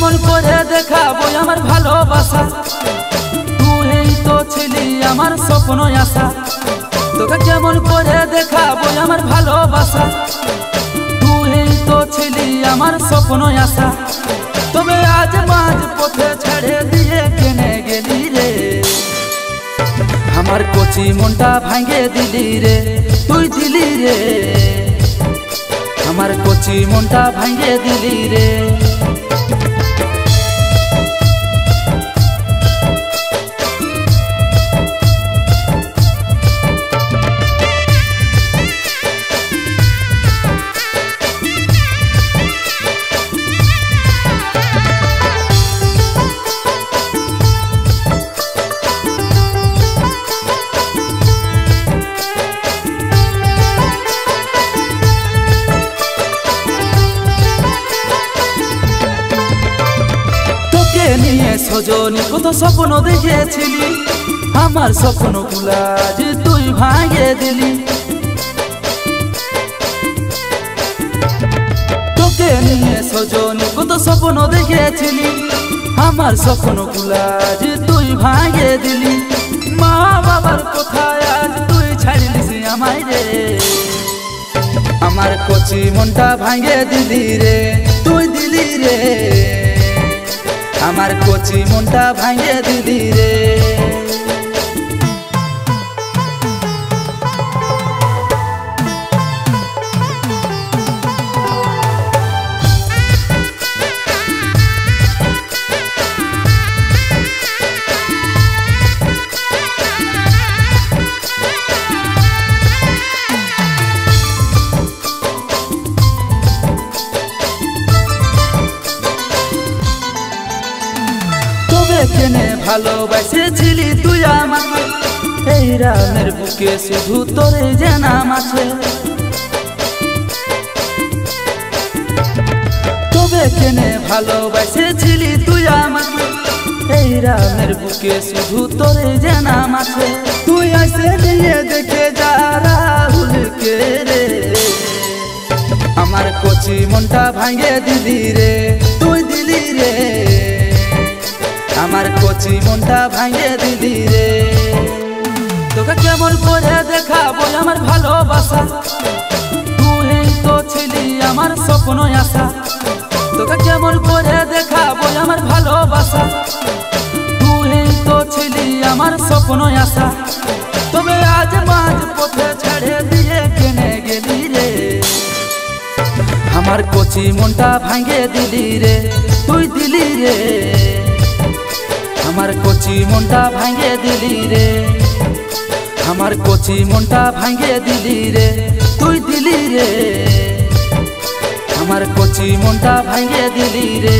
কেমন করে দেখাবো আমার ভালোবাসা, তুই তো ছিলি আমার স্বপ্ন আশা। তোকে কেমন করে দেখাবো আমার ভালোবাসা, তুই তো ছিলি আমার স্বপ্ন আশা। তবে আজ মাঝ পথে ছেড়ে দিয়ে কেনে গেলি রে, আমার কচি মনটা ভাঙে দিলি রে, তুই দিলি রে, আমার কচি মনটা ভাঙে দিলি রে। নিয়ে সজনী কত স্বপ্ন দেখেছিলি, আমার স্বপ্নগুলা যে তুই ভাঙে দিলি। তোকে নিয়ে সজনী কত স্বপ্ন দেখেছিলি, আমার স্বপ্নগুলা যে তুই ভাঙে দিলি। মা বাবার কোথায় আজ তুই ছাড়িলিস আমায় রে, আমার কচি মনটা ভাঙে দিলি রে, তুই দিলি রে, আমার কচি মনটা ভাঙে দিলি রে। কেনে ভালোবাসেছিলি তুই আমাকে, এই রামের বুকে শুধু তোরে যে নাম আছে। তবে কেনে ভালোবাসেছিলি তুই আমাকে, এই রামের বুকে শুধু তোরে যে নাম আছে। তুই আসে নিয়ে দেখে যা রাহুলকে রে, আমার কচি মনটা ভাঙে দিলি রে, তুই দিলি রে, আমার কচি মনটা ভাঙে দিলি রে। তোকে কেমন করে দেখাবো আমার ভালোবাসা, তুই তো ছিলি আমার স্বপ্ন আশা। তোকে কেমন করে দেখাবো আমার ভালোবাসা, তুই তো ছিলি আমার স্বপ্ন আশা। তবে আজ মাঝ পথে ছেড়ে দিয়ে কেনে গেলি রে, আমার কচি মনটা ভাঙে দিলি রে, তুই দিলি রে, আমার কচি মনটা ভাঙে দিলি রে, আমার কচি মনটা ভাঙে দিলি রে, তুই দিলি রে, আমার কচি মনটা ভাঙে দিলি রে।